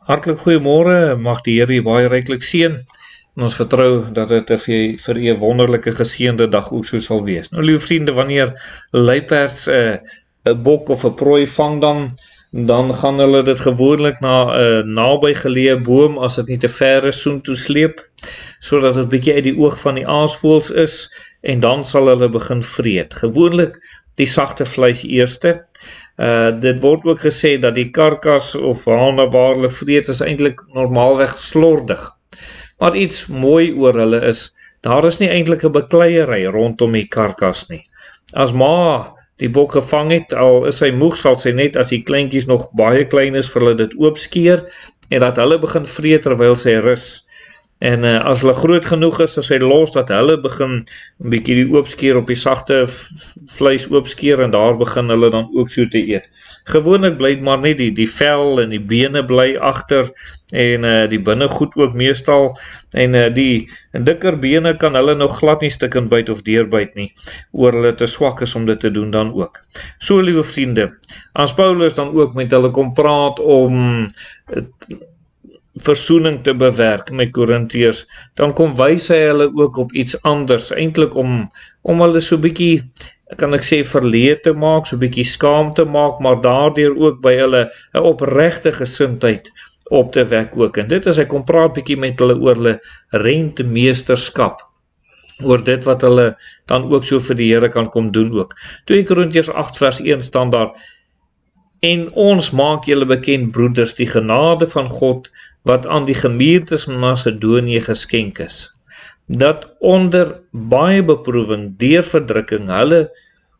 Hartlik goeiemôre, mag die Here u baie ryklik seën. En ons vertrou dat dit vir u 'n wonderlike geseënde dag ook so sal wees. Nou liewe vriende, wanneer luiperds 'n bok of 'n prooi vang dan gaan hulle dit gewoonlik na 'n naby geleë boom as dit nie te ver is soontoe sleep, sodat dit bietjie uit die oog van die aasvoëls is en dan sal hulle begin vreet. Gewoonlik die sagte vleis eerste. Dit word ook gesê dat die karkas of waarna waar hulle vreet is eintlik normaalweg slordig. Maar iets mooi oor hulle is, daar is nie eintlik 'n bekleierery rondom die karkas nie. As ma die bok gevang het, al is hy moeg, sal sy net as die kleintjies nog baie klein is vir hulle dit oopskeer en dat hulle begin vreet terwyl sy rus. En as hulle groot genoeg is, as hy los, dat hulle begin 'n bietjie die oopskeer op die sagte vleis oopskeer en daar begin hulle dan ook so te eet. Gewoonlik bly maar net die vel en die bene bly agter en die binnegoed ook meestal en die dikker bene kan hulle nog glad nie stukkend byt of deurbyt nie, oor hulle te swak is om dit te doen dan ook. So liewe vriende, as Paulus dan ook met hulle kom praat om versoening te bewerk met Korintiërs, dan kom wys hy hulle ook op iets anders, eintlik om hulle so bietjie, kan ek sê, verleë te maak, so bietjie skaam te maak, maar daardeur ook by hulle 'n opregte gesindheid op te wek ook. En dit is, hy kom praat bietjie met hulle oor hulle rentmeesterskap, oor dit wat hulle dan ook so vir die Here kan kom doen ook. 2 Korintiërs 8 vers 1 staan daar: En ons maak julle bekend, broeders, die genade van God, wat aan die gemeentes van Macedonië geskenk is, dat onder baie beproewing, deur verdrukking, hulle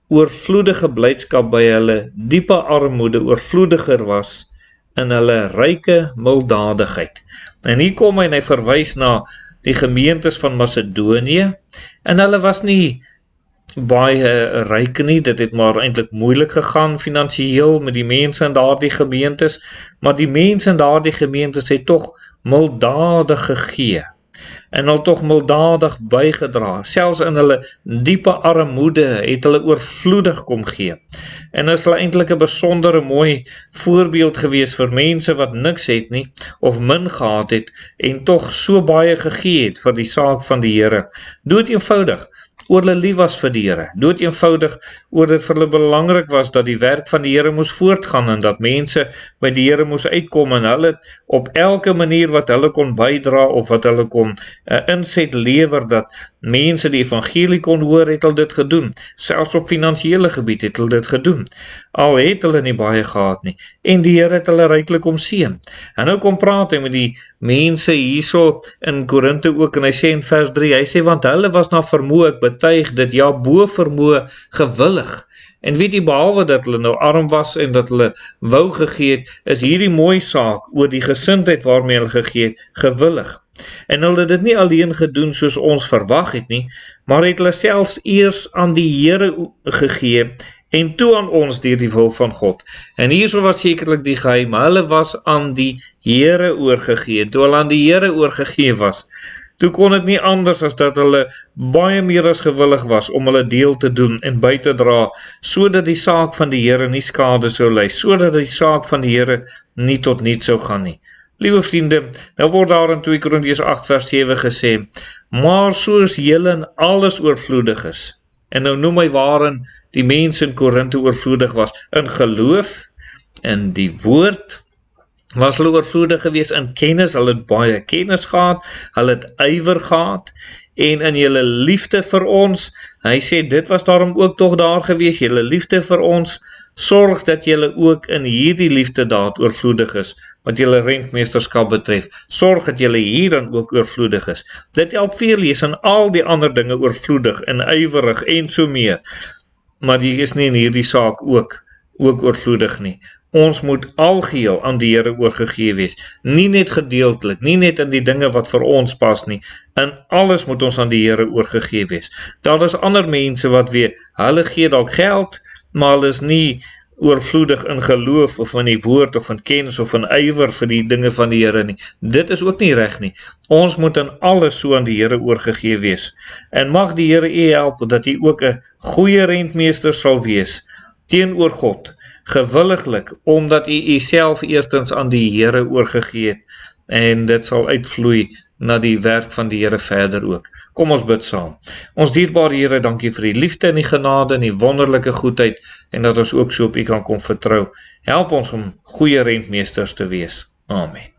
oorvloedige blydskap by hulle diepe armoede oorvloediger was in hulle ryke milddadigheid. En hier kom hy en hy verwys na die gemeentes van Macedonië, en hulle was nie baie ryk nie, dit het maar eintlik moeilik gegaan finansiëel met die mense in daardie gemeentes, maar die mense in daardie gemeentes het tog milddadig gegee, en hulle tog milddadig bygedra, selfs in hulle diepe armoede het hulle oorvloedig kom gee, en is hulle eintlik 'n besondere mooi voorbeeld gewees vir mense wat niks het nie, of min gehad het, en tog so baie gegee het vir die saak van die Here, dood eenvoudig, oor hulle lief was vir die Here, dood eenvoudig oor dit vir hulle belangrik was dat die werk van die Here moes voortgaan en dat mense by die Here moes uitkom en hulle op elke manier wat hulle kon bydra of wat hulle kon inset lewer dat mense die evangelie kon hoor, het hulle dit gedoen. Selfs op finansiële gebied het hulle dit gedoen. Al het hulle nie baie gehad nie. En die Here het hulle ryklik omseën. En nou kom praat hy met die mense hierso in Korinte ook en hy sê in vers 3, hy sê, want hulle was na vermoë, ek betuig dit, ja, bo vermoë gewillig. En weet jy, behalwe dat hulle nou arm was en dat hulle wou gegee het, is hierdie mooi saak oor die gesindheid waarmee hulle gegee het, gewillig. En hulle het dit nie alleen gedoen soos ons verwag het nie, maar het hulle selfs eers aan die Here gegee en toe aan ons deur die wil van God. En hierso was sekerlik die geheim, hulle was aan die Here oorgegee. Toe hulle aan die Here oorgegee was, toe kon dit nie anders as dat hulle baie meer as gewillig was om hulle deel te doen en by te dra, sodat die saak van die Here nie skade sou ly, sodat die saak van die Here nie tot niets sou gaan nie. Liewe vriende, nou word daar in 2 Korintiërs 8 vers 7 gesê, maar soos julle in alles oorvloedig is, en nou noem hy waarin die mense in Korinte oorvloedig was, in geloof, in die woord, was hulle oorvloedig gewees, in kennis, hulle het baie kennis gehad, hulle het ywer gehad, en in julle liefde vir ons, hy sê, dit was daarom ook toch daar gewees, julle liefde vir ons, sorg dat julle ook in hierdie liefde daad oorvloedig is, wat julle rentmeesterskap betref, sorg dat julle hier dan ook oorvloedig is. Dit help veel, jy is in al die ander dinge oorvloedig en ywerig en so meer, maar jy is nie in hierdie saak ook oorvloedig nie. Ons moet algeheel aan die Here oorgegee wees, nie net gedeeltelik, nie net in die dinge wat vir ons pas nie, in alles moet ons aan die Here oorgegee wees. Daar is ander mense wat weer, hulle gee dalk geld, maar hulle is nie oorvloedig in geloof of in die woord of in kennis of in ywer vir die dinge van die Here nie. Dit is ook nie reg nie. Ons moet in alles so aan die Here oorgegee wees. En mag die Here u help dat u ook 'n goeie rentmeester sal wees teenoor God, gewilliglik, omdat u uself eerstens aan die Here oorgegee het, en dit sal uitvloei na die werk van die Here verder ook. Kom ons bid saam. Ons dierbare Here, dankie vir die liefde en die genade en die wonderlike goedheid, en dat ons ook so op u kan kom vertrou. Help ons om goeie rentmeesters te wees. Amen.